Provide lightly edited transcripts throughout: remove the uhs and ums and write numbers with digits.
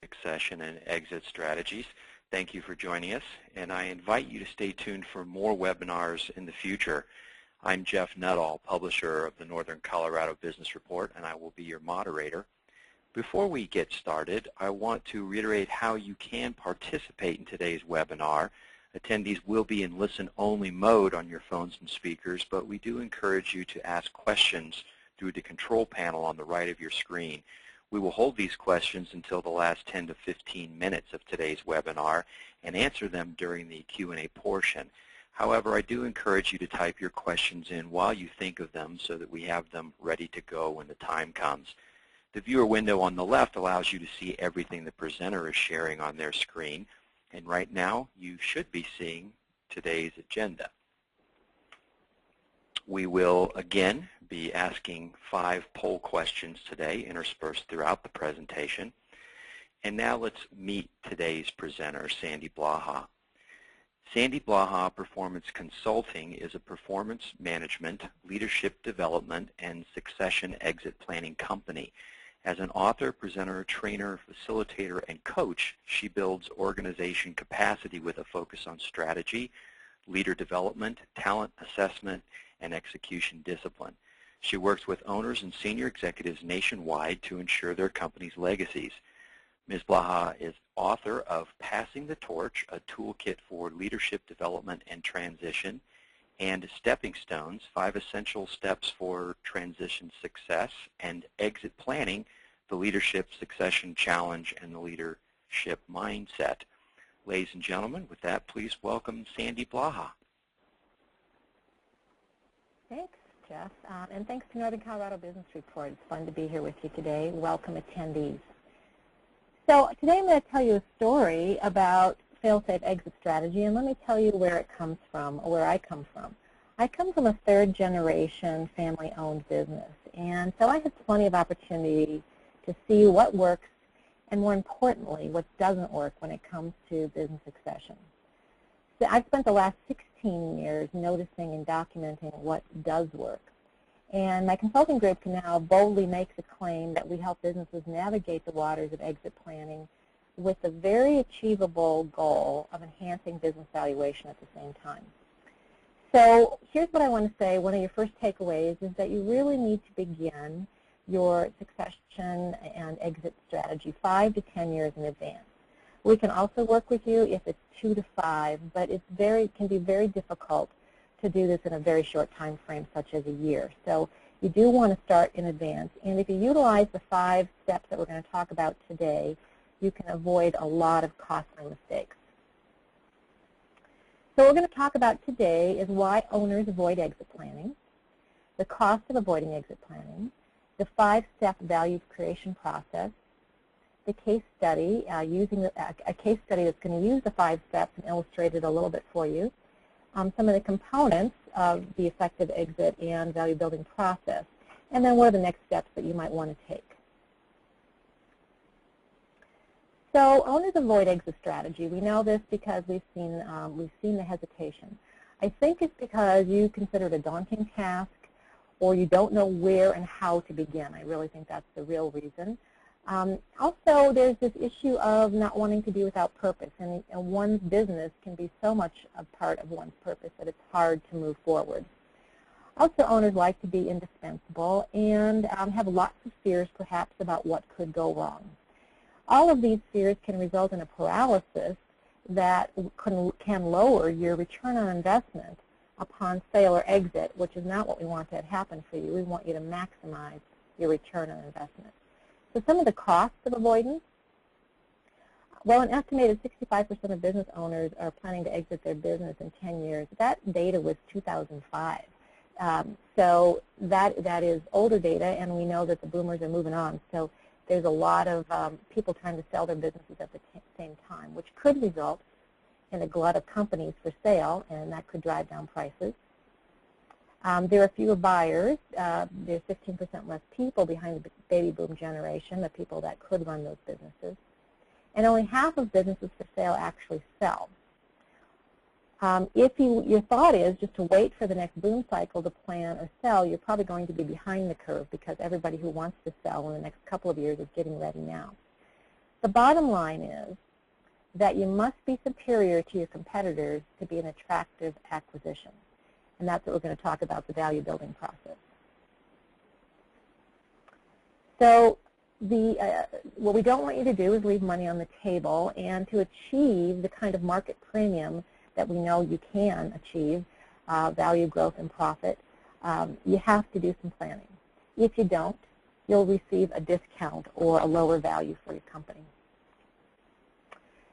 succession and exit strategies. Thank you for joining us, and I invite you to stay tuned for more webinars in the future. I'm Jeff Nuttall, publisher of the Northern Colorado Business Report, and I will be your moderator. Before we get started, I want to reiterate how you can participate in today's webinar. Attendees will be in listen-only mode on your phones and speakers, but we do encourage you to ask questions through the control panel on the right of your screen. We will hold these questions until the last 10 to 15 minutes of today's webinar and answer them during the Q&A portion. However, I do encourage you to type your questions in while you think of them so that we have them ready to go when the time comes. The viewer window on the left allows you to see everything the presenter is sharing on their screen. And right now, you should be seeing today's agenda. We will, again, be asking 5 poll questions today, interspersed throughout the presentation. And now let's meet today's presenter, Sandy Blaha. Sandy Blaha Performance Consulting is a performance management, leadership development, and succession exit planning company. As an author, presenter, trainer, facilitator, and coach, she builds organization capacity with a focus on strategy, leader development, talent assessment, and execution discipline. She works with owners and senior executives nationwide to ensure their company's legacies. Ms. Blaha is author of Passing the Torch, a toolkit for leadership development and transition, and Stepping Stones, 5 essential steps for transition success, and Exit Planning, the Leadership Succession Challenge and the Leadership Mindset. Ladies and gentlemen, with that, please welcome Sandy Blaha. Thanks, Jeff, and thanks to Northern Colorado Business Report. It's fun to be here with you today. Welcome, attendees. So today I'm going to tell you a story about fail-safe exit strategy, and let me tell you where it comes from, or where I come from. I come from a third-generation family-owned business, and so I had plenty of opportunity to see what works and, more importantly, what doesn't work when it comes to business succession. So I've spent the last 16 years noticing and documenting what does work, and my consulting group can now boldly make the claim that we help businesses navigate the waters of exit planning with the very achievable goal of enhancing business valuation at the same time. So here's what I want to say. One of your first takeaways is that you really need to begin your succession and exit strategy 5 to 10 years in advance. We can also work with you if it's 2 to 5, but it can be very difficult to do this in a very short time frame, such as a year. So you do want to start in advance. And if you utilize the 5 steps that we're going to talk about today, you can avoid a lot of costly mistakes. So what we're going to talk about today is why owners avoid exit planning, the cost of avoiding exit planning, the 5-step value creation process, the case study, using a case study that's going to use the 5 steps and illustrate it a little bit for you, some of the components of the effective exit and value building process, and then what are the next steps that you might want to take. So owners avoid exit strategy. We know this because we've seen the hesitation. I think it's because you consider it a daunting task, or you don't know where and how to begin. I really think that's the real reason. Also, there's this issue of not wanting to be without purpose, and one's business can be so much a part of one's purpose that it's hard to move forward. Also, owners like to be indispensable and have lots of fears, perhaps, about what could go wrong. All of these fears can result in a paralysis that can lower your return on investment upon sale or exit, which is not what we want to have happen for you. We want you to maximize your return on investment. So some of the costs of avoidance, well, an estimated 65% of business owners are planning to exit their business in 10 years. That data was 2005. So that is older data, and we know that the boomers are moving on. So there's a lot of people trying to sell their businesses at the same time, which could result in a glut of companies for sale, and that could drive down prices. There are fewer buyers. There's 15% less people behind the baby boom generation, the people that could run those businesses. And only half of businesses for sale actually sell. If your thought is just to wait for the next boom cycle to plan or sell, you're probably going to be behind the curve because everybody who wants to sell in the next couple of years is getting ready now. The bottom line is that you must be superior to your competitors to be an attractive acquisition. And that's what we're going to talk about, the value building process. So what we don't want you to do is leave money on the table, and to achieve the kind of market premium that we know you can achieve, value, growth, and profit, you have to do some planning. If you don't, you'll receive a discount or a lower value for your company.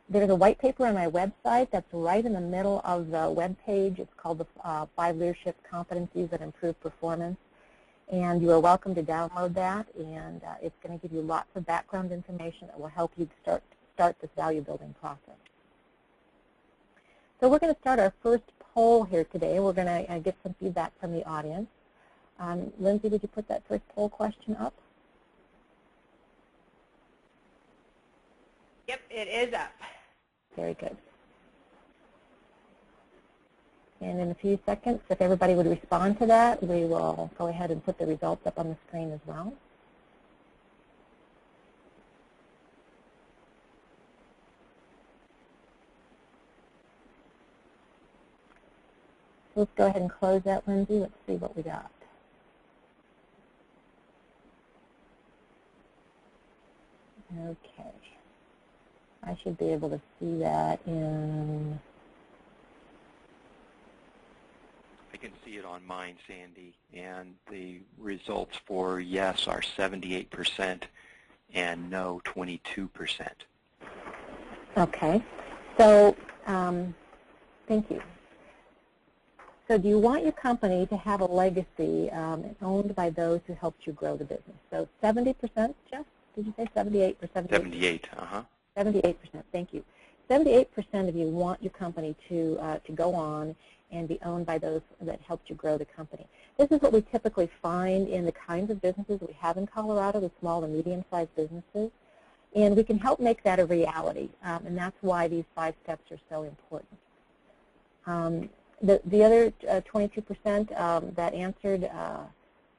There's a white paper on my website that's right in the middle of the web page. It's called the 5 Leadership Competencies that Improve Performance. And you are welcome to download that, and it's going to give you lots of background information that will help you start this value building process. So we're going to start our first poll here today. We're going to get some feedback from the audience. Lindsay, would you put that first poll question up? Yep, it is up. Very good. And in a few seconds, if everybody would respond to that, we will go ahead and put the results up on the screen as well. Let's go ahead and close that, Lindsay. Let's see what we got. Okay. I should be able to see that in... I can see it on mine, Sandy, and the results for yes are 78% and no 22%. Okay. So thank you. So do you want your company to have a legacy owned by those who helped you grow the business? So 70%, Jeff? Did you say 78 or 78? 78, 78%, thank you. 78% of you want your company to go on and be owned by those that helped you grow the company. This is what we typically find in the kinds of businesses we have in Colorado, the small and medium-sized businesses. And we can help make that a reality, and that's why these 5 steps are so important. The other 22% that answered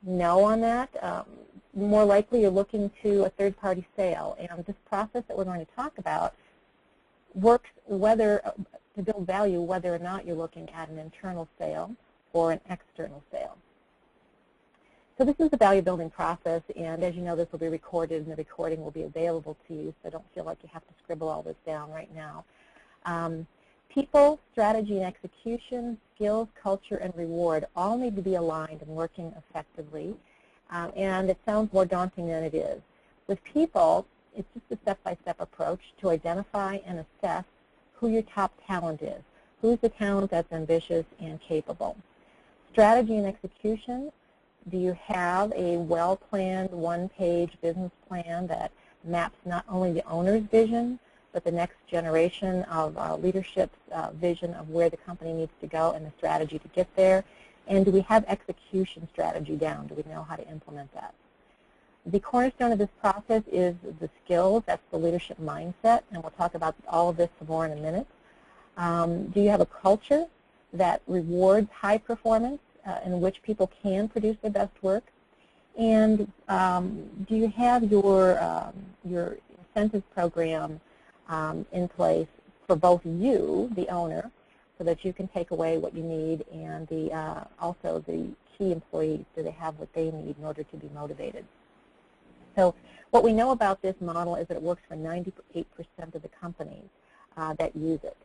no on that, more likely you're looking to a third-party sale. And this process that we're going to talk about works to build value whether or not you're looking at an internal sale or an external sale. So this is the value building process, and as you know, this will be recorded, and the recording will be available to you, so don't feel like you have to scribble all this down right now. People, strategy, and execution, skills, culture, and reward all need to be aligned and working effectively, and it sounds more daunting than it is. With people, it's just a step-by-step approach to identify and assess who your top talent is. Who's the talent that's ambitious and capable? Strategy and execution, do you have a well-planned one-page business plan that maps not only the owner's vision, but the next generation of leadership's vision of where the company needs to go and the strategy to get there? And do we have execution strategy down? Do we know how to implement that? The cornerstone of this process is the skills. That's the leadership mindset, and we'll talk about all of this some more in a minute. Do you have a culture that rewards high performance in which people can produce their best work? And do you have your incentive program in place for both you, the owner, so that you can take away what you need, and also the key employees, do they have what they need in order to be motivated? So what we know about this model is that it works for 98% of the companies that use it.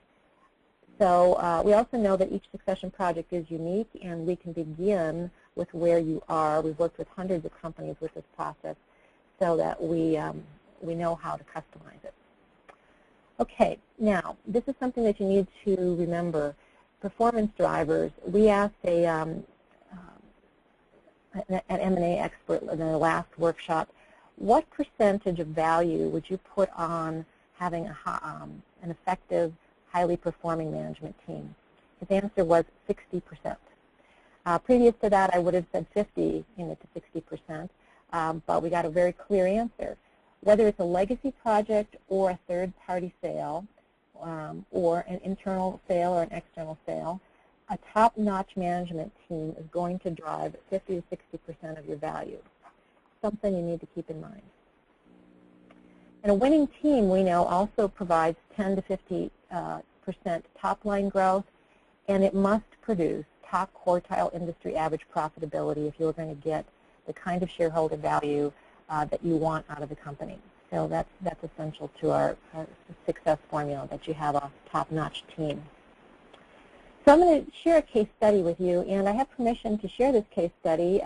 So we also know that each succession project is unique, and we can begin with where you are. We've worked with hundreds of companies with this process so that we know how to customize it. Okay, now this is something that you need to remember. Performance drivers. We asked an M&A expert in the last workshop, what percentage of value would you put on having an effective, highly performing management team? His answer was 60%. Previous to that, I would have said 50 to 60%, but we got a very clear answer. Whether it's a legacy project or a third-party sale, or an internal sale or an external sale, a top-notch management team is going to drive 50 to 60% of your value. Something you need to keep in mind. And a winning team, we know, also provides 10 to 50% top-line growth, and it must produce top quartile industry average profitability if you're going to get the kind of shareholder value that you want out of the company. So that's essential to our success formula, that you have a top-notch team. So I'm going to share a case study with you, and I have permission to share this case study,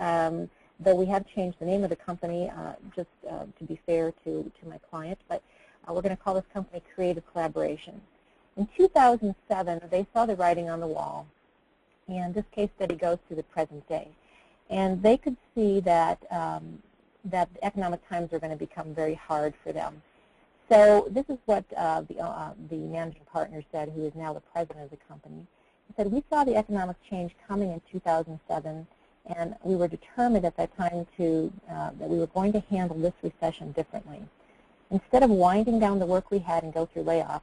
though we have changed the name of the company just to be fair to my client, but we're going to call this company Creative Collaboration. In 2007, they saw the writing on the wall, and this case study goes to the present day. And they could see that that economic times are going to become very hard for them. So this is what the managing partner said, who is now the president of the company. He said, "We saw the economic change coming in 2007, and we were determined at that time that we were going to handle this recession differently. Instead of winding down the work we had and go through layoffs,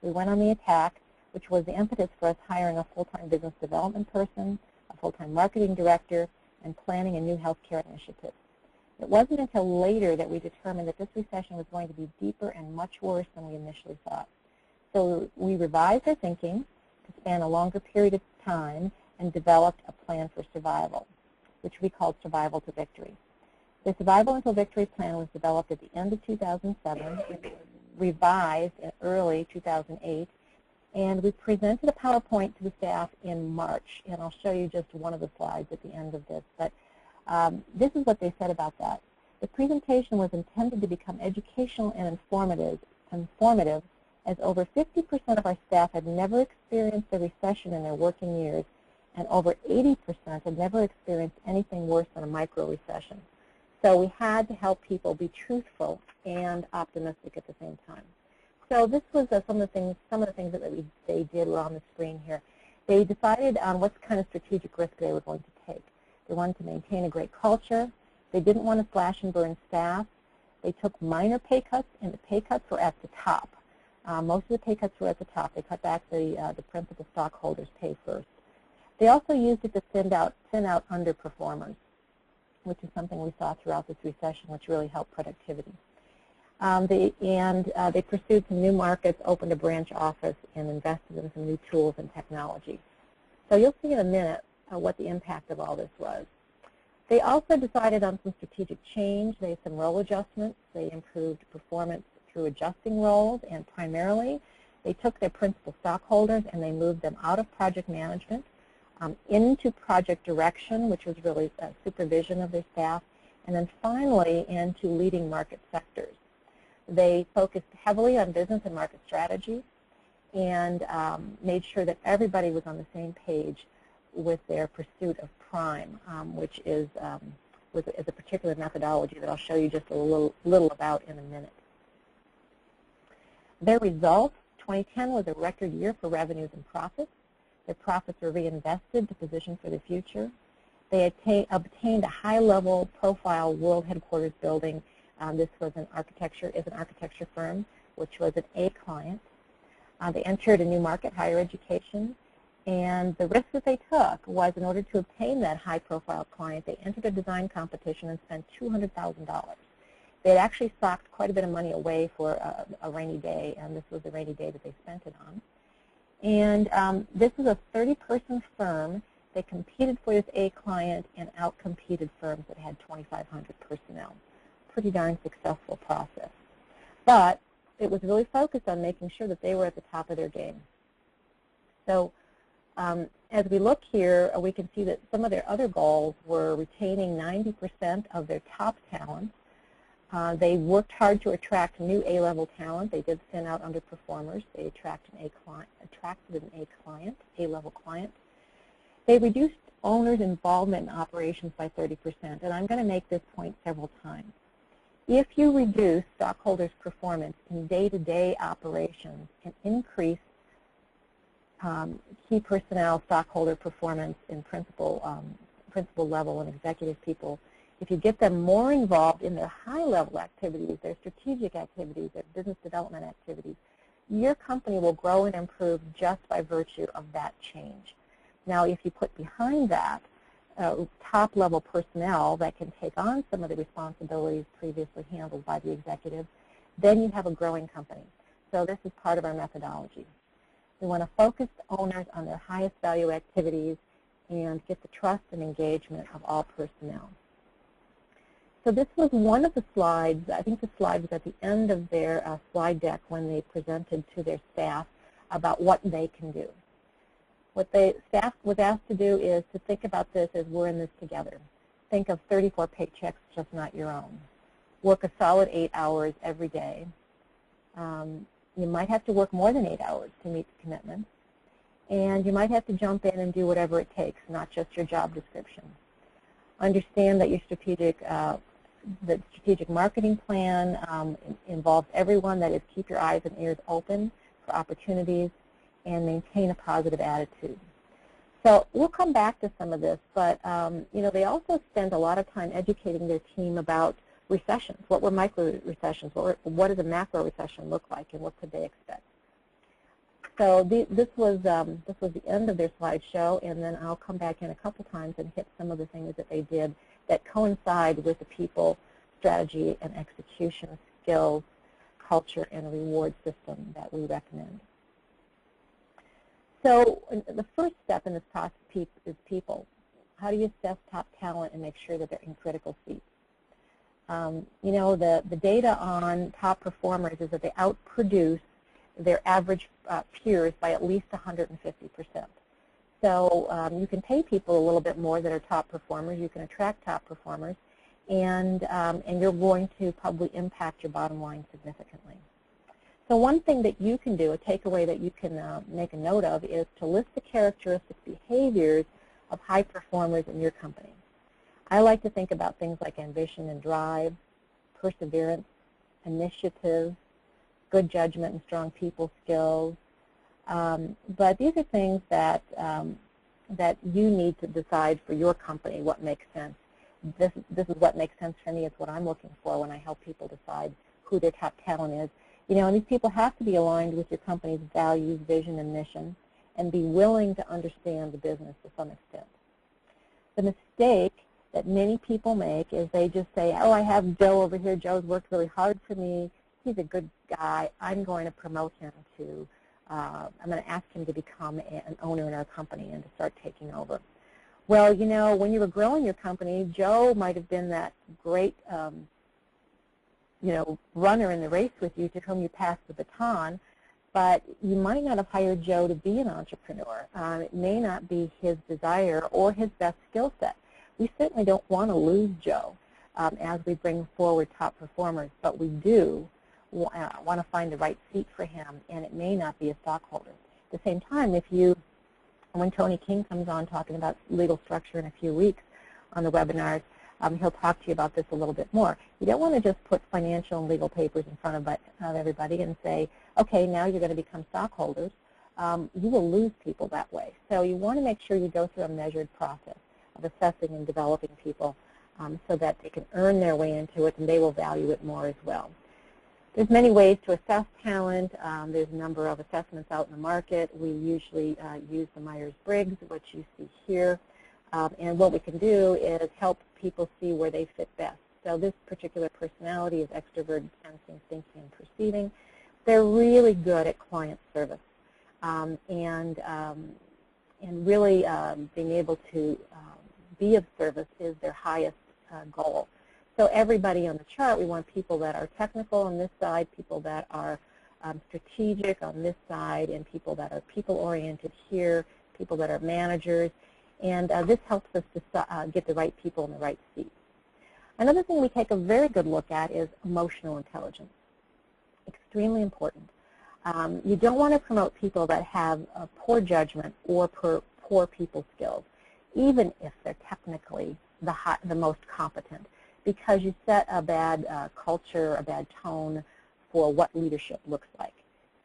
we went on the attack, which was the impetus for us hiring a full-time business development person, a full-time marketing director, and planning a new healthcare initiative. It wasn't until later that we determined that this recession was going to be deeper and much worse than we initially thought. So we revised our thinking to span a longer period of time and developed a plan for survival, which we called Survival to Victory. The Survival Until Victory plan was developed at the end of 2007, revised in early 2008, and we presented a PowerPoint to the staff in March, and I'll show you just one of the slides at the end of this. But this is what they said about that. The presentation was intended to become educational and informative, as over 50% of our staff had never experienced a recession in their working years, and over 80% had never experienced anything worse than a micro-recession. So we had to help people be truthful and optimistic at the same time. So this was some of the things that they did were on the screen here. They decided on what kind of strategic risk they were going to take. They wanted to maintain a great culture. They didn't want to slash and burn staff. They took minor pay cuts, and the pay cuts were at the top. Most of the pay cuts were at the top. They cut back the principal stockholders' pay first. They also used it to thin out underperformers, which is something we saw throughout this recession, which really helped productivity. They pursued some new markets, opened a branch office, and invested in some new tools and technology. So you'll see in a minute what the impact of all this was. They also decided on some strategic change. They had some role adjustments. They improved performance through adjusting roles, and primarily they took their principal stockholders and they moved them out of project management into project direction, which was really supervision of their staff, and then finally into leading market sectors. They focused heavily on business and market strategy and made sure that everybody was on the same page with their pursuit of prime, which is a particular methodology that I'll show you just a little about in a minute. Their results, 2010 was a record year for revenues and profits. Their profits were reinvested to position for the future. They obtained a high-level profile world headquarters building. This was an architecture firm, which was an A client. They entered a new market, higher education, and the risk that they took was, in order to obtain that high-profile client, they entered a design competition and spent $200,000. They had actually socked quite a bit of money away for a rainy day, and this was the rainy day that they spent it on. And this was a 30-person firm. They competed for this A client and outcompeted firms that had 2,500 personnel. Pretty darn successful process. But it was really focused on making sure that they were at the top of their game. So as we look here, we can see that some of their other goals were retaining 90% of their top talent. They worked hard to attract new A-level talent. They did thin out underperformers. They attracted an A-level client. They reduced owners' involvement in operations by 30%, and I'm going to make this point several times. If you reduce stockholders' performance in day-to-day operations and increase key personnel stockholder performance in principal level and executive people, if you get them more involved in their high-level activities, their strategic activities, their business development activities, your company will grow and improve just by virtue of that change. Now, if you put behind that top-level personnel that can take on some of the responsibilities previously handled by the executive, then you have a growing company. So this is part of our methodology. We want to focus owners on their highest value activities and get the trust and engagement of all personnel. So this was one of the slides. I think the slide was at the end of their slide deck when they presented to their staff about what they can do. What the staff was asked to do is to think about this as we're in this together. Think of 34 paychecks, just not your own. Work a solid 8 hours every day. You might have to work more than 8 hours to meet the commitment. And you might have to jump in and do whatever it takes, not just your job description. Understand that your strategic marketing plan involves everyone. That is, keep your eyes and ears open for opportunities and maintain a positive attitude. So we'll come back to some of this, but you know, they also spend a lot of time educating their team about recessions. What were micro recessions? What does a macro recession look like, and what could they expect? So this was the end of their slideshow, and then I'll come back in a couple times and hit some of the things that they did that coincide with the people, strategy, and execution skills, culture, and reward system that we recommend. So the first step in this process is people. How do you assess top talent and make sure that they're in critical seats? You know, the data on top performers is that they outproduce their average peers by at least 150%. So you can pay people a little bit more that are top performers. You can attract top performers, and you're going to probably impact your bottom line significantly. So one thing that you can do, a takeaway that you can make a note of, is to list the characteristic behaviors of high performers in your company. I like to think about things like ambition and drive, perseverance, initiative, good judgment and strong people skills. But these are things that, that you need to decide for your company what makes sense. This is what makes sense for me. It's what I'm looking for when I help people decide who their top talent is. You know, and these people have to be aligned with your company's values, vision, and mission, and be willing to understand the business to some extent. The mistake that many people make is they just say, oh, I have Joe over here. Joe's worked really hard for me. He's a good guy. I'm going to promote him to, I'm going to ask him to become an owner in our company and to start taking over. Well, you know, when you were growing your company, Joe might have been that great you know, runner in the race with you to whom you passed the baton, but you might not have hired Joe to be an entrepreneur. It may not be his desire or his best skill set. We certainly don't want to lose Joe as we bring forward top performers, but we do want to find the right seat for him, and it may not be a stockholder. At the same time, when Tony King comes on talking about legal structure in a few weeks on the webinars, he'll talk to you about this a little bit more. You don't want to just put financial and legal papers in front of everybody and say, okay, now you're going to become stockholders. You will lose people that way. So you want to make sure you go through a measured process of assessing and developing people so that they can earn their way into it and they will value it more as well. There's many ways to assess talent. There's a number of assessments out in the market. We usually use the Myers-Briggs, which you see here. And what we can do is help people see where they fit best. So this particular personality is extroverted, sensing, thinking, and perceiving. They're really good at client service. And really being able to be of service is their highest goal. So everybody on the chart, we want people that are technical on this side, people that are strategic on this side, and people that are people-oriented here, people that are managers. And this helps us to get the right people in the right seats. Another thing we take a very good look at is emotional intelligence. Extremely important. You don't want to promote people that have poor judgment or poor people skills, even if they're technically the most competent, because you set a bad culture, a bad tone for what leadership looks like.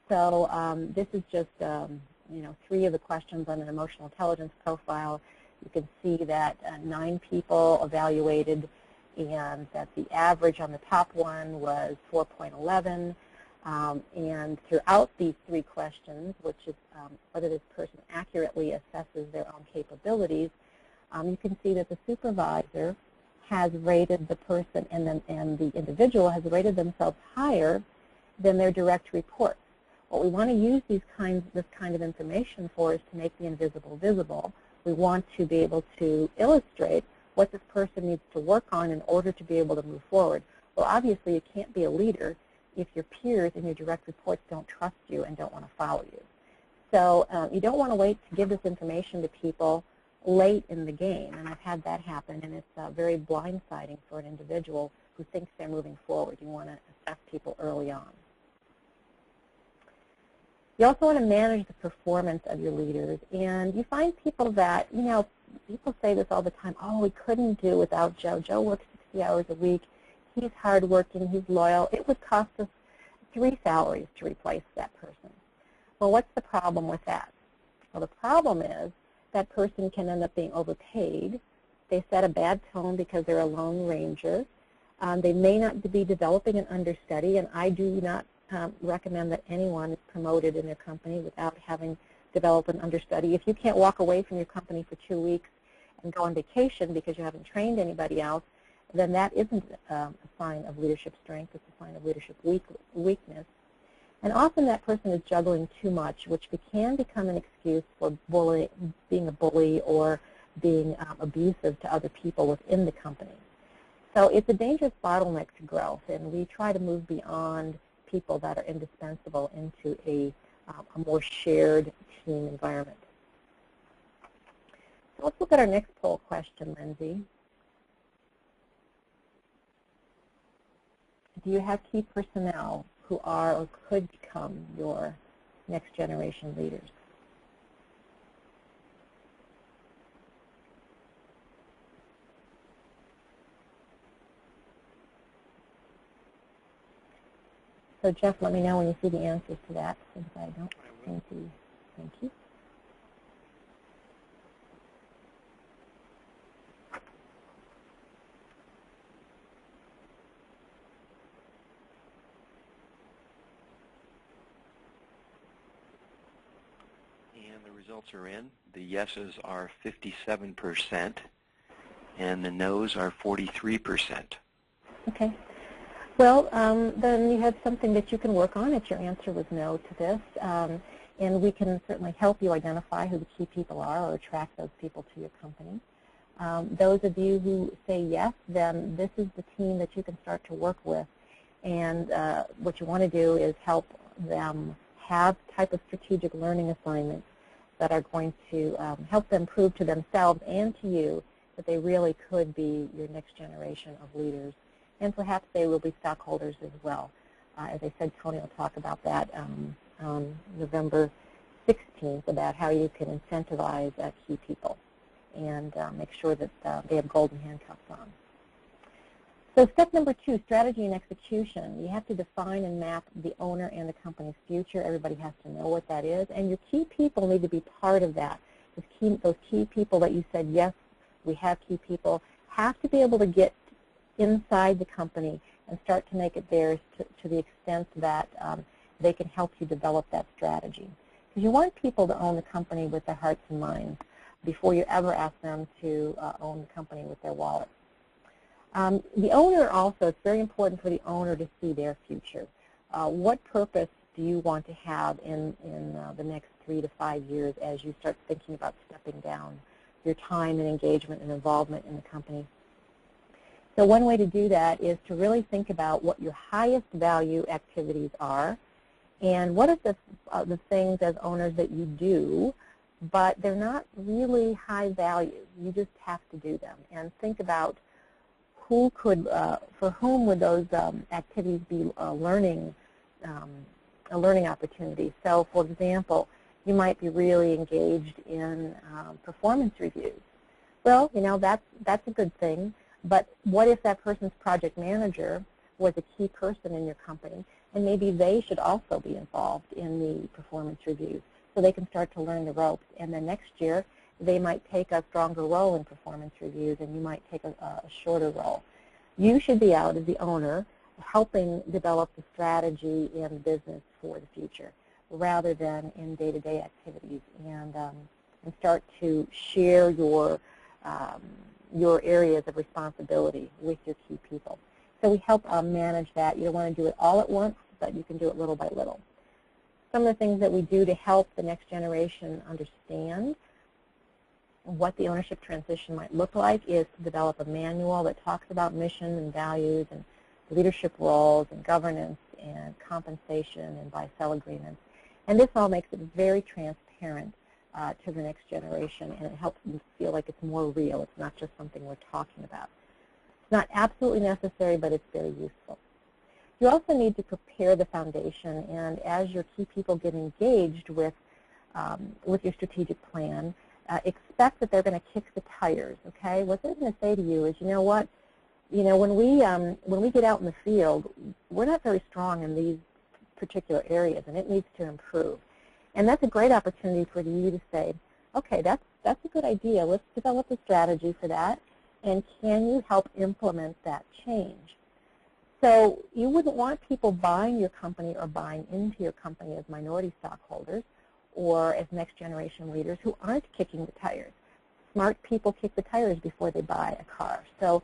So this is just you know, 3 of the questions on an emotional intelligence profile. You can see that 9 people evaluated, and that the average on the top one was 4.11. And throughout these 3 questions, which is whether this person accurately assesses their own capabilities, you can see that the supervisor has rated the person and the individual has rated themselves higher than their direct reports. What we want to use this kind of information for is to make the invisible visible. We want to be able to illustrate what this person needs to work on in order to be able to move forward. Well, obviously, you can't be a leader if your peers and your direct reports don't trust you and don't want to follow you. So you don't want to wait to give this information to people late in the game, and I've had that happen, and it's very blindsiding for an individual who thinks they're moving forward. You want to assess people early on. You also want to manage the performance of your leaders, and you find people that, people say this all the time, oh, we couldn't do without Joe. Joe works 60 hours a week. He's hardworking. He's loyal. It would cost us 3 salaries to replace that person. Well, what's the problem with that? Well, the problem is that person can end up being overpaid. They set a bad tone because they're a lone ranger. They may not be developing an understudy, and I do not recommend that anyone is promoted in their company without having developed an understudy. If you can't walk away from your company for 2 weeks and go on vacation because you haven't trained anybody else, then that isn't a sign of leadership strength. It's a sign of leadership weakness. And often that person is juggling too much, which can become an excuse for being a bully or being abusive to other people within the company. So it's a dangerous bottleneck to growth, and we try to move beyond people that are indispensable into a more shared team environment. So let's look at our next poll question, Lindsay. Do you have key personnel who are or could become your next generation leaders? So Jeff, let me know when you see the answers to that, since I don't seem to. Thank you. And the results are in. The yeses are 57%, and the nos are 43%. Okay. Well, then you have something that you can work on if your answer was no to this. And we can certainly help you identify who the key people are or attract those people to your company. Those of you who say yes, then this is the team that you can start to work with. And what you want to do is help them have type of strategic learning assignments that are going to help them prove to themselves and to you that they really could be your next generation of leaders. And perhaps they will be stockholders as well. As I said, Tony will talk about that on November 16th, about how you can incentivize key people and make sure that they have golden handcuffs on. So step number 2, strategy and execution. You have to define and map the owner and the company's future. Everybody has to know what that is. And your key people need to be part of that. Those key people that you said, yes, we have key people, have to be able to get inside the company and start to make it theirs to the extent that they can help you develop that strategy. Because you want people to own the company with their hearts and minds before you ever ask them to own the company with their wallet. The owner also, it's very important for the owner to see their future. What purpose do you want to have in the next 3 to 5 years as you start thinking about stepping down your time and engagement and involvement in the company? So one way to do that is to really think about what your highest value activities are and what are the things as owners that you do, but they're not really high value. You just have to do them. And think about who could, for whom would those activities be a learning opportunity. So for example, you might be really engaged in performance reviews. Well, that's a good thing. But what if that person's project manager was a key person in your company, and maybe they should also be involved in the performance reviews so they can start to learn the ropes. And then next year, they might take a stronger role in performance reviews, and you might take a shorter role. You should be out as the owner helping develop the strategy and the business for the future rather than in day-to-day activities, and start to share your areas of responsibility with your key people. So we help manage that. You don't want to do it all at once. but you can do it little by little. Some of the things that we do to help the next generation understand what the ownership transition might look like is to develop a manual that talks about mission and values and leadership roles and governance and compensation and buy-sell agreements. And this all makes it very transparent to the next generation, and it helps them feel like it's more real. It's not just something we're talking about. It's not absolutely necessary, but it's very useful. You also need to prepare the foundation, and as your key people get engaged with your strategic plan, expect that they're going to kick the tires. Okay, what they're going to say to you is, you know what, when we get out in the field, we're not very strong in these particular areas, and it needs to improve. And that's a great opportunity for you to say, okay, that's a good idea. Let's develop a strategy for that, and can you help implement that change? So you wouldn't want people buying your company or buying into your company as minority stockholders or as next generation leaders who aren't kicking the tires. Smart people kick the tires before they buy a car. So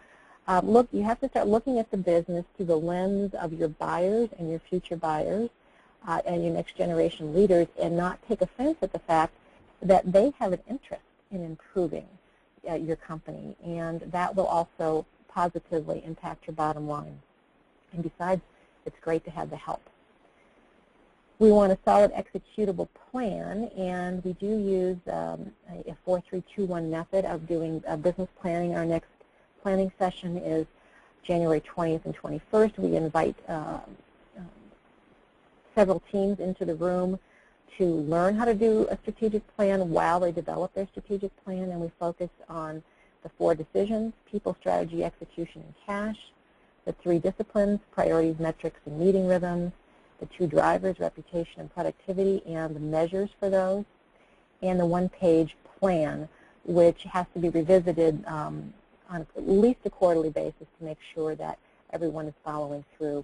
look, you have to start looking at the business through the lens of your buyers and your future buyers and your next generation leaders, and not take offense at the fact that they have an interest in improving your company, and that will also positively impact your bottom line. And besides, it's great to have the help. We want a solid executable plan, and we do use a 4-3-2-1 method of doing business planning. Our next planning session is January 20th and 21st. We invite several teams into the room to learn how to do a strategic plan while they develop their strategic plan, and we focus on the 4 decisions: people, strategy, execution, and cash; the 3 disciplines: priorities, metrics, and meeting rhythms; the 2 drivers: reputation and productivity, and the measures for those; and the 1-page plan, which has to be revisited on at least a quarterly basis to make sure that everyone is following through.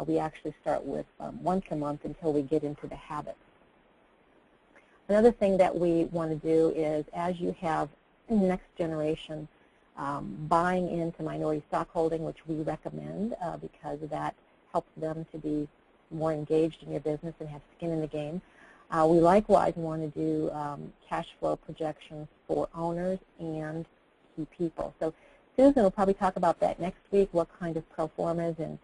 We actually start with once a month until we get into the habits. Another thing that we want to do is, as you have next generation buying into minority stockholding, which we recommend because that helps them to be more engaged in your business and have skin in the game, we likewise want to do cash flow projections for owners and key people. So Susan will probably talk about that next week, what kind of pro formas and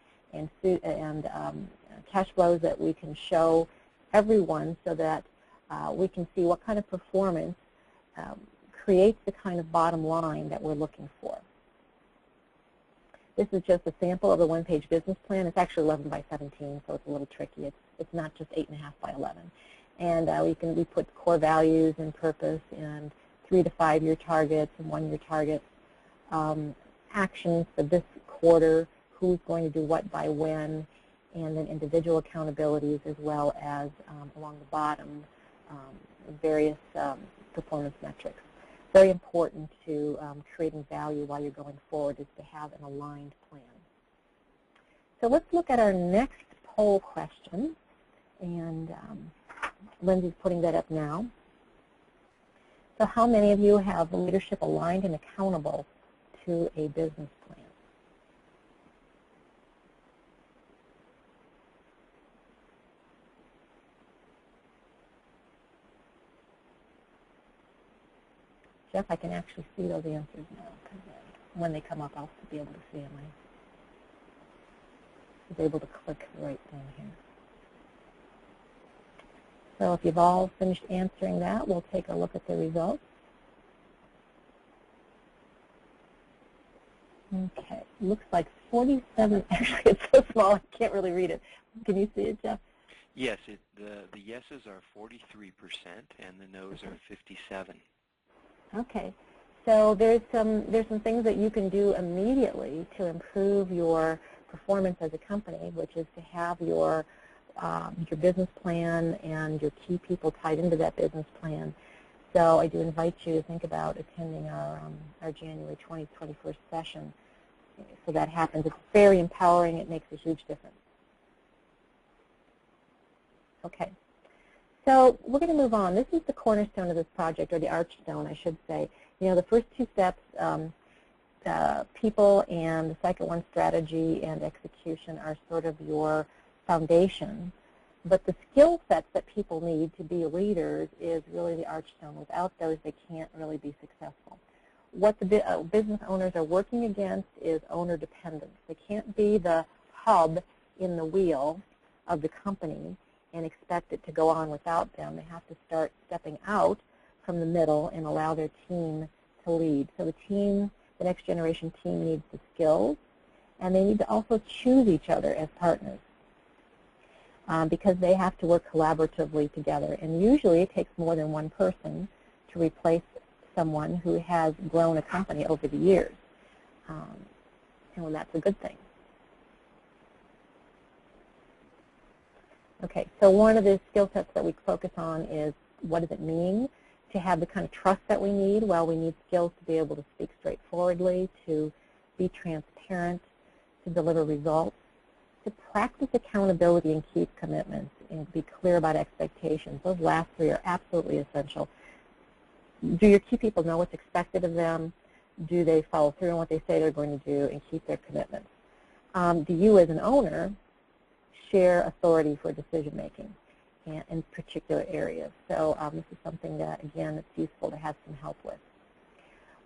cash flows that we can show everyone so that we can see what kind of performance creates the kind of bottom line that we're looking for. This is just a sample of the 1-page business plan. It's actually 11 by 17, so it's a little tricky. It's not just 8.5 by 11. And we put core values and purpose and 3 to 5 year targets and 1-year targets, actions for this quarter, who's going to do what by when, and then individual accountabilities, as well as along the bottom various performance metrics. Very important to creating value while you're going forward is to have an aligned plan. So let's look at our next poll question, and Lindsay's putting that up now. So how many of you have leadership aligned and accountable to a business plan? Jeff, I can actually see those answers now, because when they come up, I'll be able to see them. I was able to click the right thing here. So if you've all finished answering that, we'll take a look at the results. Okay, looks like 47, actually it's so small I can't really read it. Can you see it, Jeff? Yes, the yeses are 43% and the nos are 57%. Okay, so there's some things that you can do immediately to improve your performance as a company, which is to have your business plan and your key people tied into that business plan. So I do invite you to think about attending our January 20th, 21st session. So that happens. It's very empowering. It makes a huge difference. Okay. So we're going to move on. This is the cornerstone of this project, or the archstone, I should say. You know, the first 2 steps, people, and the second one, strategy and execution, are sort of your foundation, but the skill sets that people need to be leaders is really the archstone. Without those, they can't really be successful. What the business owners are working against is owner dependence. They can't be the hub in the wheel of the company and expect it to go on without them. They have to start stepping out from the middle and allow their team to lead. So the team, the next generation team, needs the skills, and they need to also choose each other as partners because they have to work collaboratively together. And usually it takes more than one person to replace someone who has grown a company over the years. And that's a good thing. Okay, so one of the skill sets that we focus on is what does it mean to have the kind of trust that we need? Well, we need skills to be able to speak straightforwardly, to be transparent, to deliver results, to practice accountability and keep commitments, and be clear about expectations. Those last three are absolutely essential. Do your key people know what's expected of them? Do they follow through on what they say they're going to do and keep their commitments? Do you as an owner share authority for decision making in particular areas? So this is something that, again, it's useful to have some help with.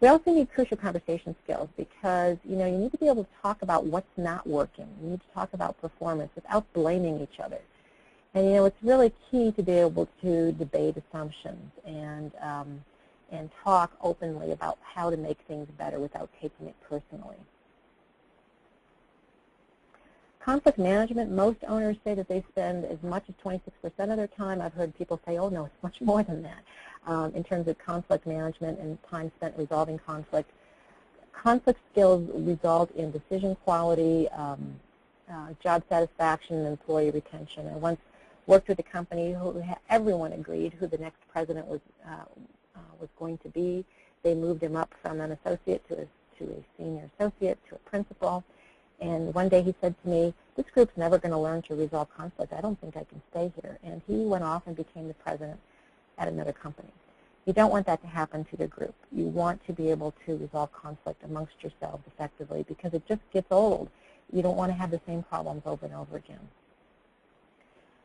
We also need crucial conversation skills because, you need to be able to talk about what's not working. You need to talk about performance without blaming each other. And, it's really key to be able to debate assumptions and talk openly about how to make things better without taking it personally. Conflict management, most owners say that they spend as much as 26% of their time. I've heard people say, oh, no, it's much more than that in terms of conflict management and time spent resolving conflict. Conflict skills result in decision quality, job satisfaction, and employee retention. I once worked with a company who everyone agreed who the next president was going to be. They moved him up from an associate to a senior associate to a principal. And one day he said to me, this group's never going to learn to resolve conflict. I don't think I can stay here. And he went off and became the president at another company. You don't want that to happen to the group. You want to be able to resolve conflict amongst yourselves effectively because it just gets old. You don't want to have the same problems over and over again.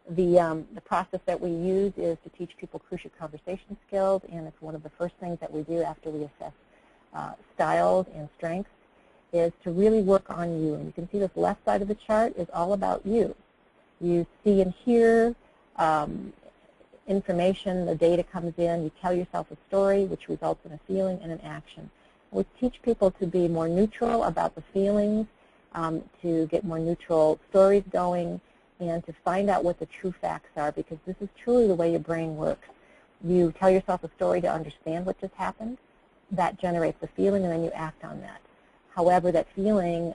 The process that we use is to teach people crucial conversation skills, and it's one of the first things that we do after we assess styles and strengths, is to really work on you. And you can see this left side of the chart is all about you. You see and hear information, the data comes in, you tell yourself a story, which results in a feeling and an action. We teach people to be more neutral about the feelings, to get more neutral stories going, and to find out what the true facts are, because this is truly the way your brain works. You tell yourself a story to understand what just happened. That generates a feeling, and then you act on that. However, that feeling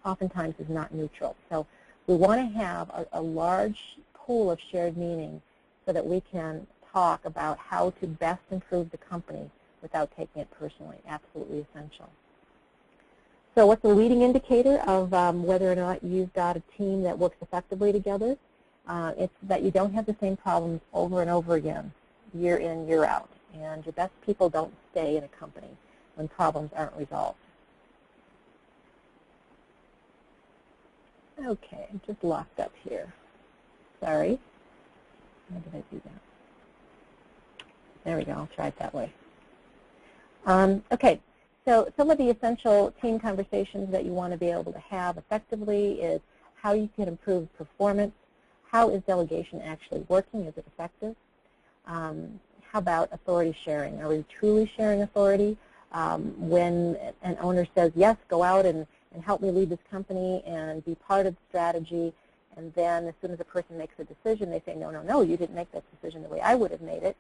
oftentimes is not neutral. So we want to have a large pool of shared meaning so that we can talk about how to best improve the company without taking it personally. Absolutely essential. So what's a leading indicator of whether or not you've got a team that works effectively together? It's that you don't have the same problems over and over again, year in, year out. And your best people don't stay in a company when problems aren't resolved. Okay, I'm just locked up here. Sorry. How did I do that? There we go. I'll try it that way. Okay. So some of the essential team conversations that you want to be able to have effectively is how you can improve performance. How is delegation actually working? Is it effective? How about authority sharing? Are we truly sharing authority? When an owner says, yes, go out and help me lead this company and be part of the strategy, and then as soon as a person makes a decision, they say, no, no, no, you didn't make that decision the way I would have made it.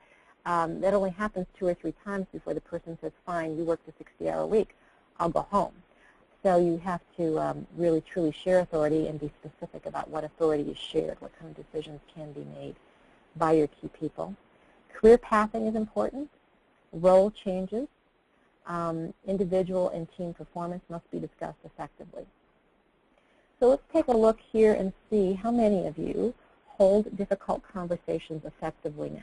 That only happens 2 or 3 times before the person says, fine, you worked a 60-hour week, I'll go home. So you have to really truly share authority and be specific about what authority is shared, what kind of decisions can be made by your key people. Career pathing is important. Role changes. Individual and team performance must be discussed effectively. So let's take a look here and see how many of you hold difficult conversations effectively now.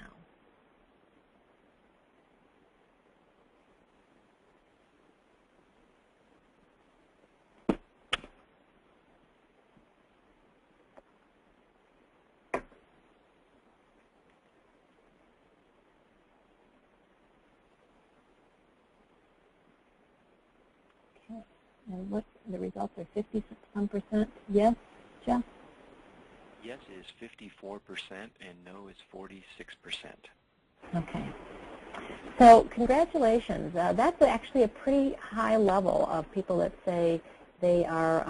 And what the results are 50-some%. Yes, Jeff? Yes is 54% and no is 46%. Okay. So congratulations. That's actually a pretty high level of people that say they are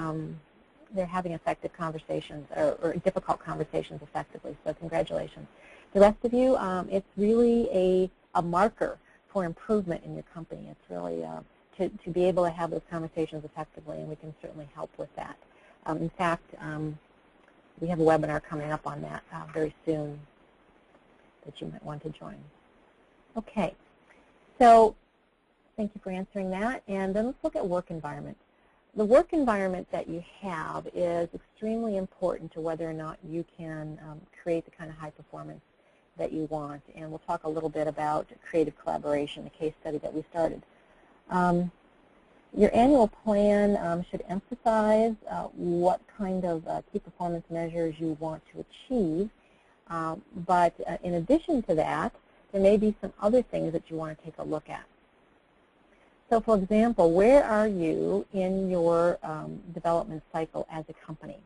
they're having effective conversations or difficult conversations effectively. So congratulations. The rest of you, it's really a marker for improvement in your company. It's really to be able to have those conversations effectively, and we can certainly help with that. In fact, we have a webinar coming up on that very soon that you might want to join. Okay, so thank you for answering that. And then let's look at work environment. The work environment that you have is extremely important to whether or not you can create the kind of high performance that you want. And we'll talk a little bit about creative collaboration, the case study that we started. Your annual plan should emphasize what kind of key performance measures you want to achieve. But in addition to that, there may be some other things that you want to take a look at. So for example, where are you in your development cycle as a company?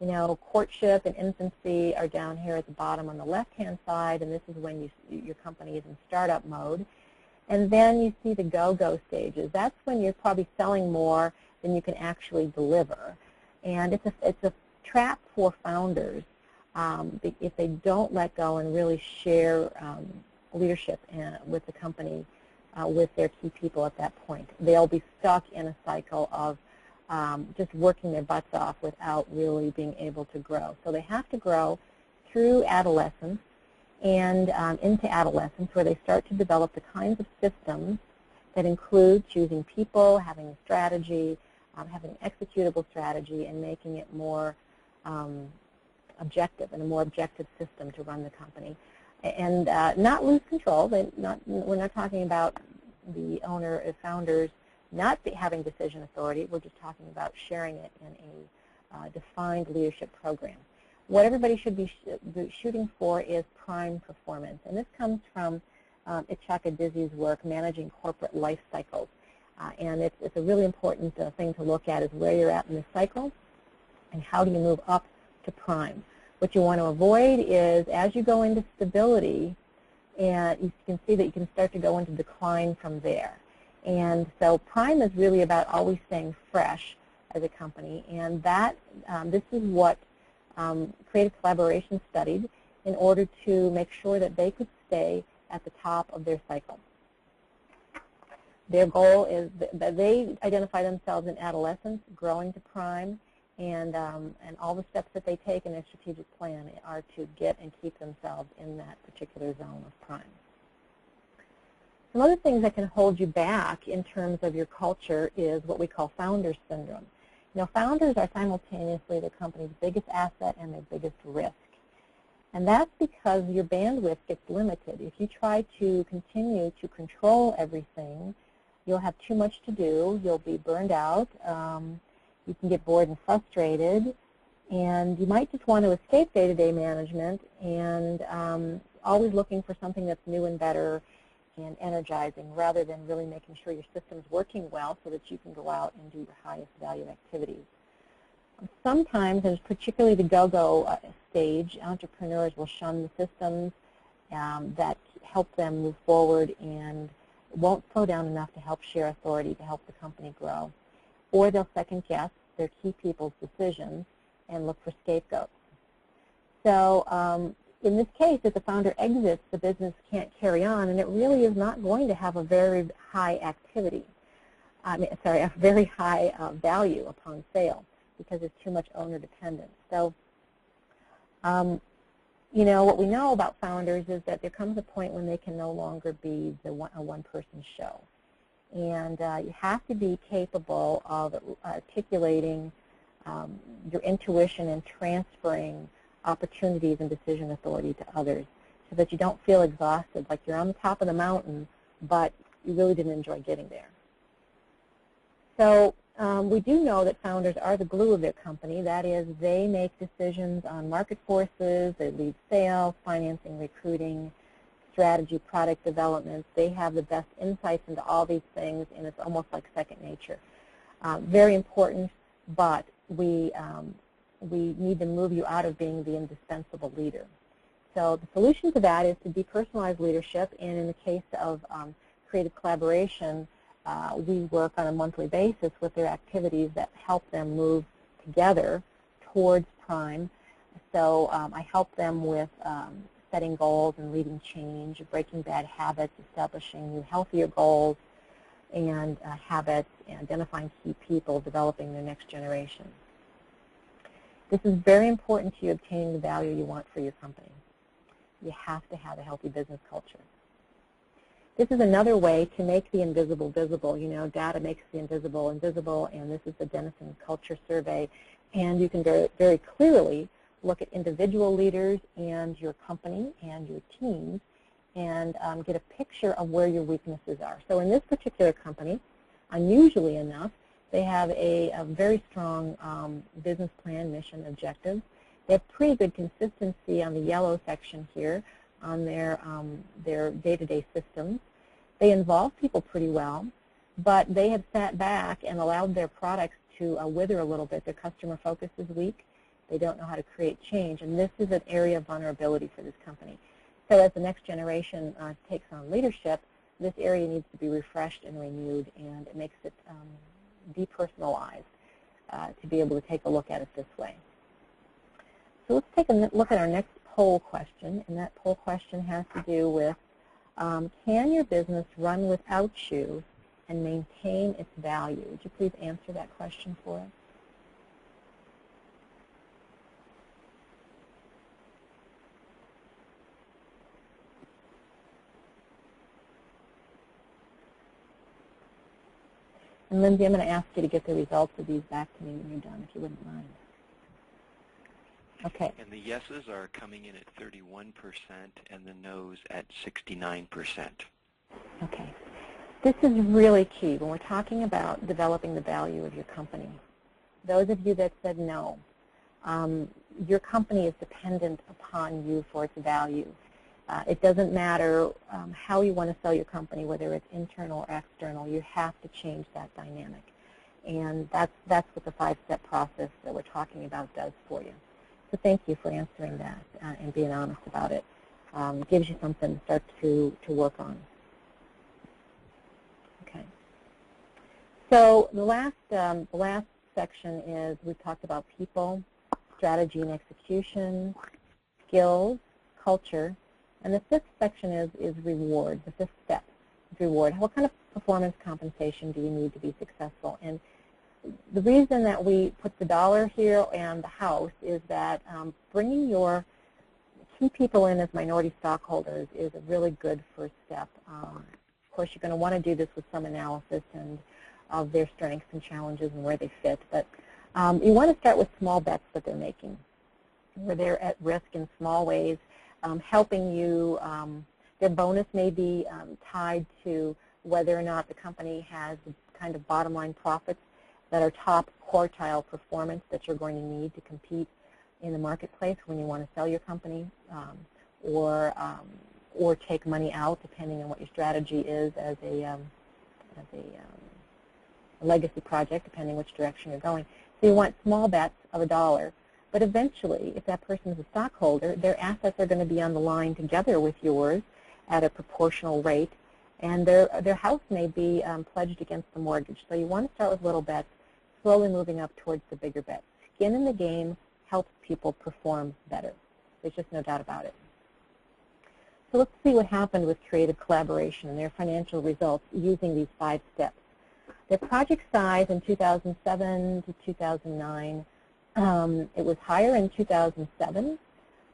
You know, courtship and infancy are down here at the bottom on the left-hand side, and this is when your company is in startup mode. And then you see the go-go stages. That's when you're probably selling more than you can actually deliver. And it's a trap for founders if they don't let go and really share leadership with the company, with their key people at that point. They'll be stuck in a cycle of just working their butts off without really being able to grow. So they have to grow through adolescence and into adolescence, where they start to develop the kinds of systems that include choosing people, having a strategy, having an executable strategy, and making it more objective and a more objective system to run the company. And not lose control. We're not talking about the owner or founders not having decision authority. We're just talking about sharing it in a defined leadership program. What everybody should be shooting for is prime performance. And this comes from Itzhak Adizzi's work, Managing Corporate Life Cycles. And it's a really important thing to look at, is where you're at in the cycle and how do you move up to prime. What you want to avoid is, as you go into stability, and you can see that you can start to go into decline from there. And so prime is really about always staying fresh as a company, and that this is what Creative Collaboration studied in order to make sure that they could stay at the top of their cycle. Their goal is that they identify themselves in adolescence, growing to prime, and all the steps that they take in their strategic plan are to get and keep themselves in that particular zone of prime. Some other things that can hold you back in terms of your culture is what we call founder syndrome. You know, founders are simultaneously the company's biggest asset and their biggest risk. And that's because your bandwidth gets limited. If you try to continue to control everything, you'll have too much to do, you'll be burned out, you can get bored and frustrated, and you might just want to escape day-to-day management and always looking for something that's new and better and energizing, rather than really making sure your system's working well so that you can go out and do your highest value activities. Sometimes, and particularly the go-go stage, entrepreneurs will shun the systems that help them move forward and won't slow down enough to help share authority to help the company grow. Or they'll second-guess their key people's decisions and look for scapegoats. So in this case, if the founder exits, the business can't carry on, and it really is not going to have a very high activity, a very high value upon sale, because there's too much owner dependence. So, you know, what we know about founders is that there comes a point when they can no longer be a one-person show. And you have to be capable of articulating your intuition and transferring opportunities and decision authority to others, so that you don't feel exhausted, like you're on the top of the mountain, but you really didn't enjoy getting there. So we do know that founders are the glue of their company. That is, they make decisions on market forces, they lead sales, financing, recruiting, strategy, product development. They have the best insights into all these things, and it's almost like second nature. Very important, but we need to move you out of being the indispensable leader. So the solution to that is to depersonalize leadership, and in the case of creative collaboration, we work on a monthly basis with their activities that help them move together towards Prime. So I help them with setting goals and leading change, breaking bad habits, establishing new healthier goals and habits, identifying key people, developing their next generation. This is very important to you obtaining the value you want for your company. You have to have a healthy business culture. This is another way to make the invisible visible. You know, data makes the invisible invisible, and this is the Denison Culture Survey. And you can very, very clearly look at individual leaders and your company and your teams and get a picture of where your weaknesses are. So in this particular company, unusually enough, they have a very strong business plan, mission, objectives. They have pretty good consistency on the yellow section here on their day-to-day systems. They involve people pretty well, but they have sat back and allowed their products to wither a little bit. Their customer focus is weak. They don't know how to create change, and this is an area of vulnerability for this company. So as the next generation takes on leadership, this area needs to be refreshed and renewed, and it makes it depersonalized to be able to take a look at it this way. So let's take a look at our next poll question, and that poll question has to do with can your business run without you and maintain its value? Would you please answer that question for us? And Lindsay, I'm going to ask you to get the results of these back to me when you're done, if you wouldn't mind. Okay. And the yeses are coming in at 31% and the noes at 69%. Okay. This is really key when we're talking about developing the value of your company. Those of you that said no, your company is dependent upon you for its value. It doesn't matter how you want to sell your company, whether it's internal or external. You have to change that dynamic. And that's what the 5-step process that we're talking about does for you. So thank you for answering that and being honest about it. It gives you something to start to work on. Okay. So the last section is we've talked about people, strategy and execution, skills, culture, and the 5th section is reward. The 5th step is reward. What kind of performance compensation do you need to be successful? And the reason that we put the dollar here and the house is that bringing your key people in as minority stockholders is a really good first step. Of course, you're going to want to do this with some analysis and of their strengths and challenges and where they fit. But you want to start with small bets that they're making, where they're at risk in small ways, helping you. Their bonus may be tied to whether or not the company has the kind of bottom line profits that are top quartile performance that you're going to need to compete in the marketplace when you want to sell your company, or take money out depending on what your strategy is as a legacy project, depending which direction you're going. So you want small bets of $1, but eventually, if that person is a stockholder, their assets are going to be on the line together with yours at a proportional rate, and their house may be pledged against the mortgage. So you want to start with little bets, slowly moving up towards the bigger bets. Skin in the game helps people perform better. There's just no doubt about it. So let's see what happened with creative collaboration and their financial results using these 5 steps. Their project size in 2007 to 2009, it was higher in 2007.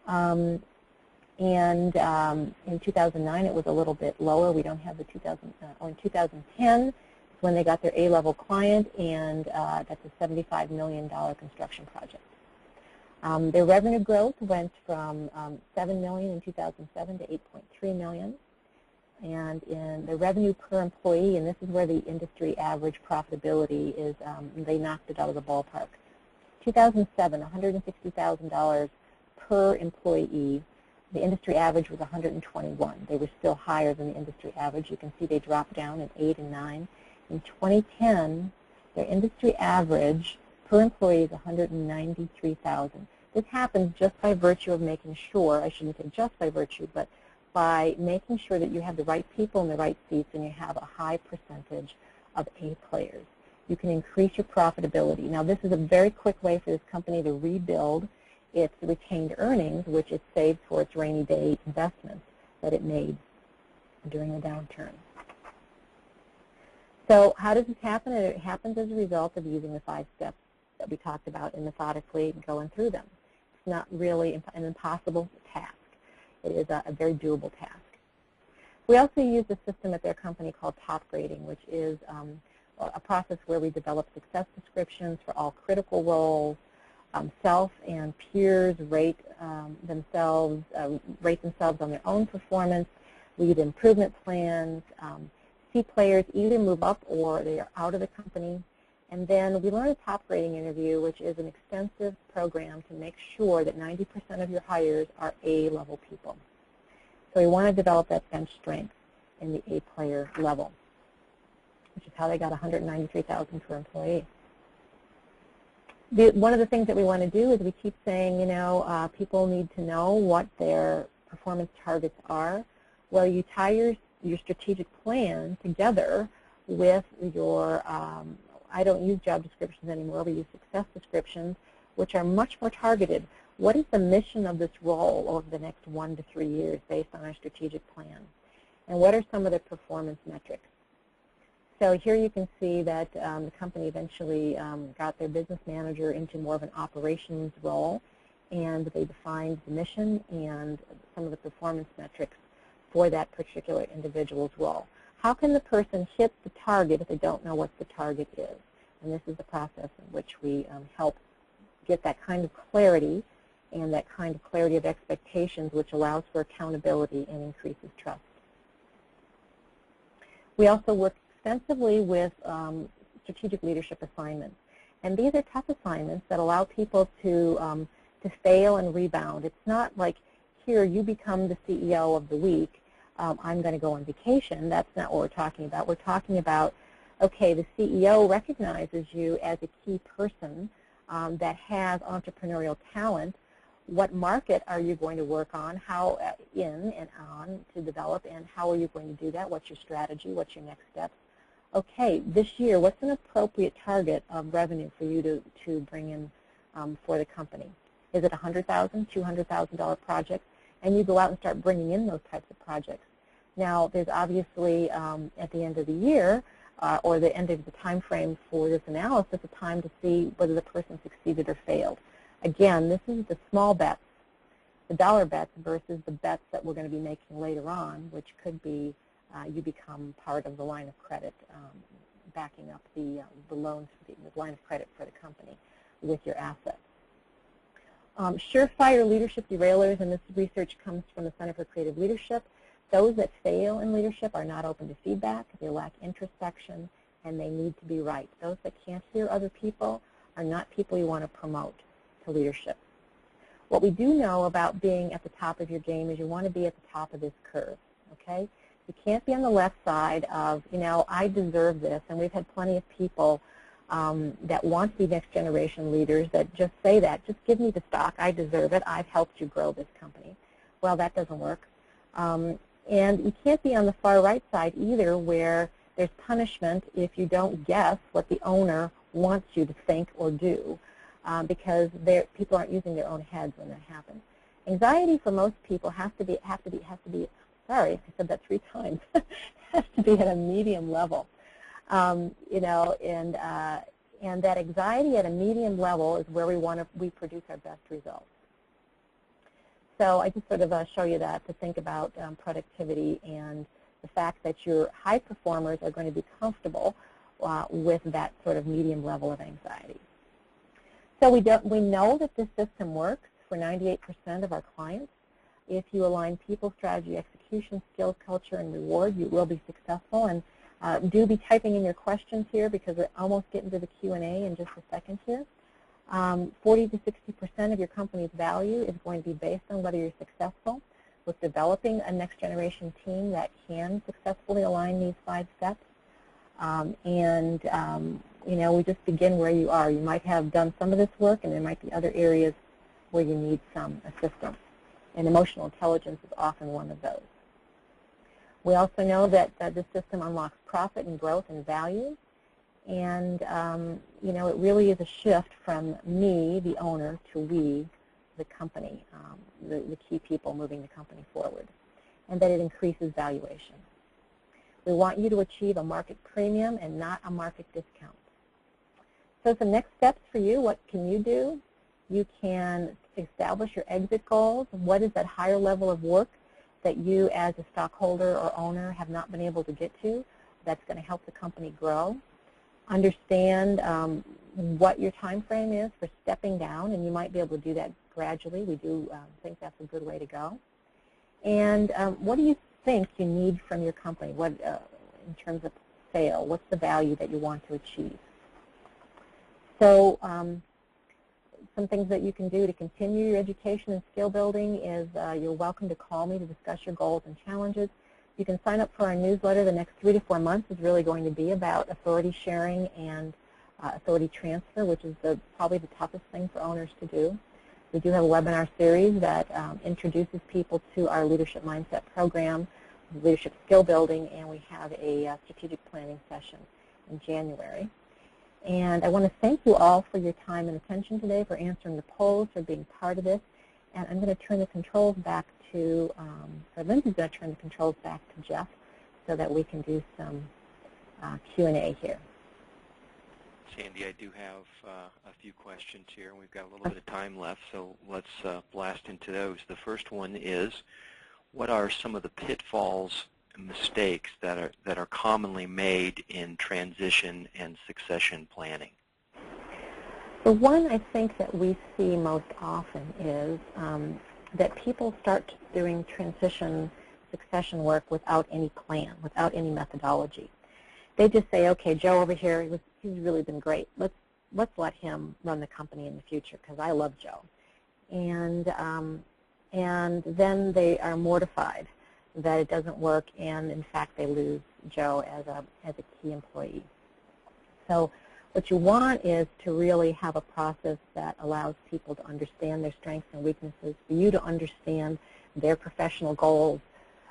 And in 2009, it was a little bit lower. We don't have the in 2010 is when they got their A-level client, and that's a $75 million construction project. Their revenue growth went from $7 million in 2007 to $8.3 million. And in the revenue per employee, and this is where the industry average profitability is, they knocked it out of the ballpark. 2007, $160,000 per employee. The industry average was $121,000. They were still higher than the industry average. You can see they dropped down in 8 and 9. In 2010, Their industry average per employee is $193,000. This happens just by virtue of making sure, I shouldn't say just by virtue, but by making sure that you have the right people in the right seats and you have a high percentage of A players. You can increase your profitability. Now, this is a very quick way for this company to rebuild its retained earnings, which it saved for its rainy day investments that it made during the downturn. So how does this happen? It happens as a result of using the 5 steps that we talked about and methodically going through them. It's not really an impossible task. It is a very doable task. We also use a system at their company called top grading, which is a process where we develop success descriptions for all critical roles. Self and peers rate themselves on their own performance, lead improvement plans, see players either move up or they are out of the company. And then we learn a top grading interview, which is an extensive program to make sure that 90% of your hires are A-level people. So we want to develop that bench strength in the A-player level, which is how they got $193,000 per employee. One of the things that we want to do is we keep saying, people need to know what their performance targets are. Well, you tie your strategic plan together with your, I don't use job descriptions anymore, we use success descriptions, which are much more targeted. What is the mission of this role over the next 1 to 3 years based on our strategic plan? And what are some of the performance metrics? So here you can see that the company eventually got their business manager into more of an operations role, and they defined the mission and some of the performance metrics for that particular individual's role. How can the person hit the target if they don't know what the target is? And this is the process in which we help get that kind of clarity and that kind of clarity of expectations, which allows for accountability and increases trust. We also work extensively with strategic leadership assignments. And these are tough assignments that allow people to fail and rebound. It's not like, here, you become the CEO of the week. I'm going to go on vacation. That's not what we're talking about. We're talking about, okay, the CEO recognizes you as a key person that has entrepreneurial talent. What market are you going to work on, how in and on to develop, and how are you going to do that? What's your strategy? What's your next steps? Okay, this year, what's an appropriate target of revenue for you to bring in for the company? Is it $100,000, $200,000 projects? And you go out and start bringing in those types of projects. Now, there's obviously, at the end of the year, or the end of the time frame for this analysis, a time to see whether the person succeeded or failed. Again, this is the small bets, the dollar bets versus the bets that we're going to be making later on, which could be you become part of the line of credit, backing up the loans, the line of credit for the company with your assets. Surefire leadership derailers, and this research comes from the Center for Creative Leadership. Those that fail in leadership are not open to feedback, they lack introspection, and they need to be right. Those that can't hear other people are not people you want to promote to leadership. What we do know about being at the top of your game is you want to be at the top of this curve, okay? You can't be on the left side of, I deserve this, and we've had plenty of people that want to be next generation leaders that just say that, just give me the stock, I deserve it, I've helped you grow this company. Well, that doesn't work. And you can't be on the far right side either, where there's punishment if you don't guess what the owner wants you to think or do, because people aren't using their own heads when that happens. Anxiety for most people has to be, sorry, I said that 3 times, has to be at a medium level. And that anxiety at a medium level is where we produce our best results. So I just sort of show you that to think about productivity and the fact that your high performers are going to be comfortable with that sort of medium level of anxiety. So we know that this system works for 98% of our clients. If you align people, strategy, execution, skills, culture, and reward, you will be successful. And do be typing in your questions here, because we're almost getting to the Q&A in just a second here. 40 to 60% of your company's value is going to be based on whether you're successful with developing a next generation team that can successfully align these 5 steps. we just begin where you are. You might have done some of this work, and there might be other areas where you need some assistance. And emotional intelligence is often one of those. We also know that this system unlocks profit and growth and value. And, it really is a shift from me, the owner, to we, the company, the key people moving the company forward, and that it increases valuation. We want you to achieve a market premium and not a market discount. So some next steps for you, what can you do? You can establish your exit goals. What is that higher level of work that you as a stockholder or owner have not been able to get to that's going to help the company grow? Understand what your time frame is for stepping down, and you might be able to do that gradually. We do think that's a good way to go. And what do you think you need from your company? What, in terms of sale, what's the value that you want to achieve? So some things that you can do to continue your education and skill building is you're welcome to call me to discuss your goals and challenges. You can sign up for our newsletter. The next 3 to 4 months is really going to be about authority sharing and authority transfer, which is probably the toughest thing for owners to do. We do have a webinar series that introduces people to our Leadership Mindset program, Leadership Skill Building, and we have a strategic planning session in January. And I want to thank you all for your time and attention today, for answering the polls, for being part of this. And I'm going to turn the controls back to, or Lindsay's going to turn the controls back to Jeff so that we can do some Q&A here. Sandy, I do have a few questions here, and we've got a little bit of time left, so let's blast into those. The first one is, what are some of the pitfalls and mistakes that are commonly made in transition and succession planning? The one I think that we see most often is that people start doing transition succession work without any plan, without any methodology. They just say, okay, Joe over here, he's really been great. Let's let him run the company in the future because I love Joe. And then they are mortified that it doesn't work, and in fact they lose Joe as a key employee. So what you want is to really have a process that allows people to understand their strengths and weaknesses, for you to understand their professional goals,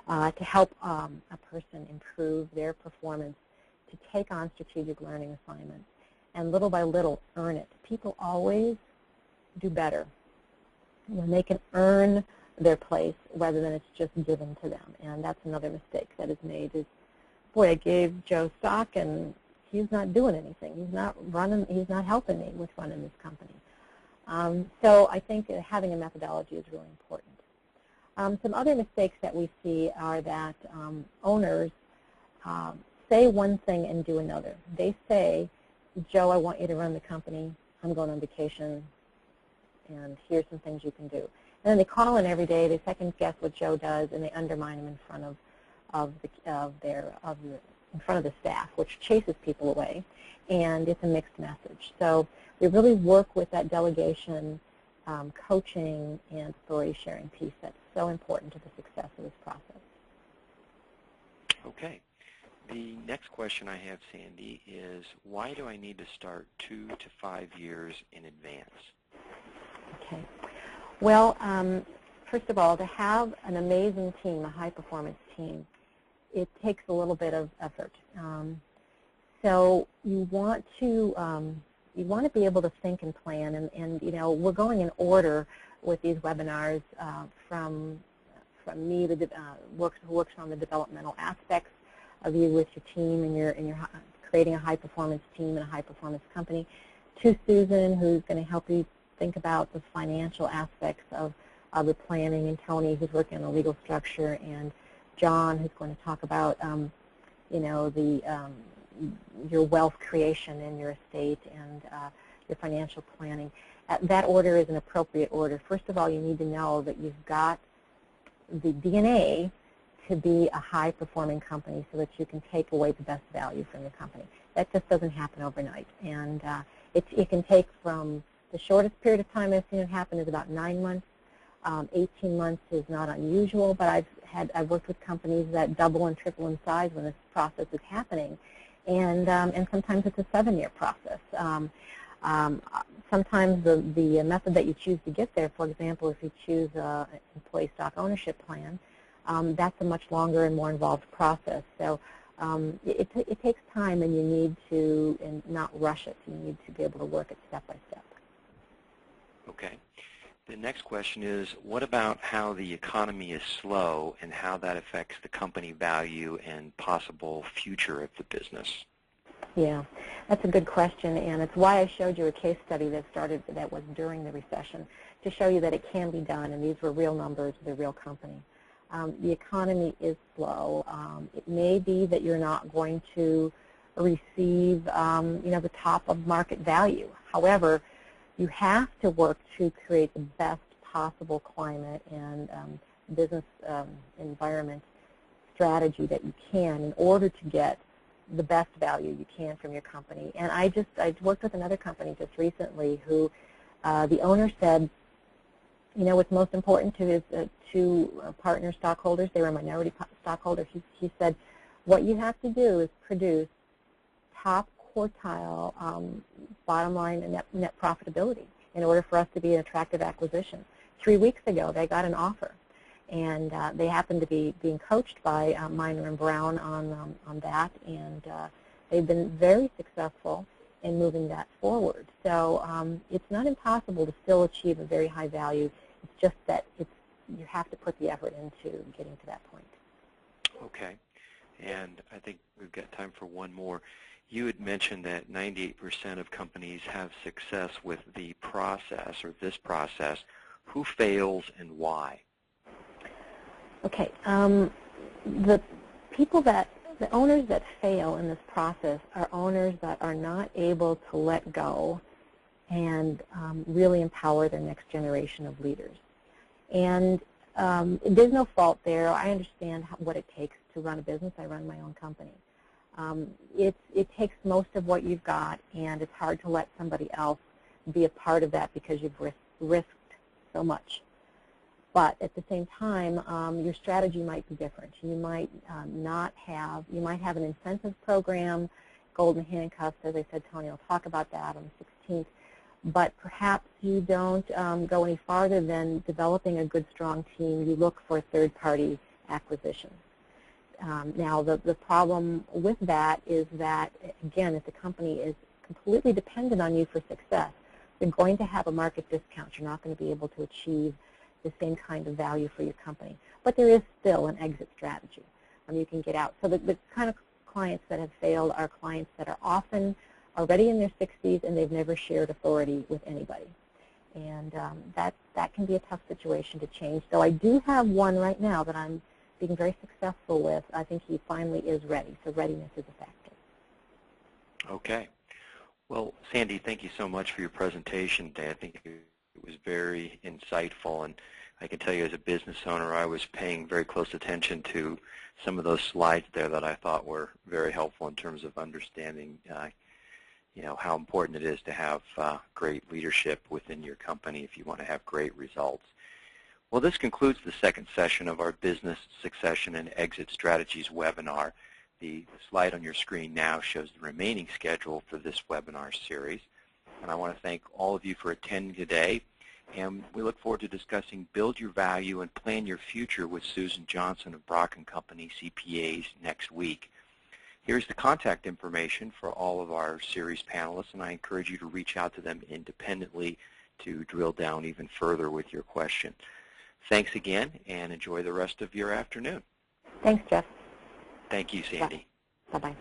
to help a person improve their performance, to take on strategic learning assignments, and little by little earn it. People always do better when they can earn their place rather than it's just given to them. And that's another mistake that is made is, boy, I gave Joe stock and he's not doing anything. He's not helping me with running this company. So I think having a methodology is really important. Some other mistakes that we see are that owners say one thing and do another. They say, Joe, I want you to run the company. I'm going on vacation, and here's some things you can do. And then they call in every day, they second guess what Joe does, and they undermine him in front of the staff, which chases people away, and it's a mixed message. So we really work with that delegation, coaching, and authority sharing piece that's so important to the success of this process. Okay. The next question I have, Sandy, is why do I need to start 2 to 5 years in advance? Okay. Well, first of all, to have an amazing team, a high-performance team, it takes a little bit of effort. So you want to be able to think and plan, and we're going in order with these webinars from me, who works on the developmental aspects of you with your team and you're creating a high-performance team and a high-performance company, to Susan, who's going to help you think about the financial aspects of the planning, and Tony, who's working on the legal structure, and John, who's going to talk about your wealth creation in your estate and your financial planning. That order is an appropriate order. First of all, you need to know that you've got the DNA to be a high-performing company so that you can take away the best value from your company. That just doesn't happen overnight. And it can take from the shortest period of time I've seen it happen is about 9 months. 18 months is not unusual, but I've worked with companies that double and triple in size when this process is happening. and sometimes it's a 7-year process. Sometimes the method that you choose to get there, for example, if you choose an employee stock ownership plan, that's a much longer and more involved process. So it takes time, and you need to not rush it. You need to be able to work it step by step. Okay. The next question is, what about how the economy is slow and how that affects the company value and possible future of the business? Yeah, that's a good question, and it's why I showed you a case study that was during the recession, to show you that it can be done, and these were real numbers with a real company. The economy is slow. It may be that you're not going to receive, the top of market value. However, you have to work to create the best possible climate and business environment strategy that you can in order to get the best value you can from your company. And I worked with another company just recently who the owner said, what's most important to his two partner stockholders, they were minority stockholders, he said, what you have to do is produce top quartile bottom line and net profitability in order for us to be an attractive acquisition. 3 weeks ago, they got an offer, and they happened to be being coached by Miner and Brown on that, and they've been very successful in moving that forward. So it's not impossible to still achieve a very high value. It's just that you have to put the effort into getting to that point. Okay, and I think we've got time for one more. You had mentioned that 98% of companies have success with the process, or this process. Who fails and why? Okay, the owners that fail in this process are owners that are not able to let go and really empower their next generation of leaders. And there's no fault there. I understand what it takes to run a business. I run my own company. It takes most of what you've got, and it's hard to let somebody else be a part of that because you've risked so much. But at the same time, your strategy might be different. You might you might have an incentive program, golden handcuffs, as I said, Tony will talk about that on the 16th. But perhaps you don't go any farther than developing a good, strong team. You look for third-party acquisitions. Now, the problem with that is that, again, if the company is completely dependent on you for success, you're going to have a market discount. You're not going to be able to achieve the same kind of value for your company. But there is still an exit strategy. You can get out. So the kind of clients that have failed are clients that are often already in their 60s and they've never shared authority with anybody. And that can be a tough situation to change. So I do have one right now that I'm being very successful with. I think he finally is ready. So readiness is a factor. Okay. Well, Sandy, thank you so much for your presentation today. I think it was very insightful, and I can tell you as a business owner, I was paying very close attention to some of those slides there that I thought were very helpful in terms of understanding how important it is to have great leadership within your company if you want to have great results. Well, this concludes the second session of our Business Succession and Exit Strategies webinar. The slide on your screen now shows the remaining schedule for this webinar series. And I want to thank all of you for attending today. And we look forward to discussing Build Your Value and Plan Your Future with Susan Johnson of Brock & Company CPAs next week. Here's the contact information for all of our series panelists, and I encourage you to reach out to them independently to drill down even further with your question. Thanks again, and enjoy the rest of your afternoon. Thanks, Jeff. Thank you, Sandy. Bye-bye.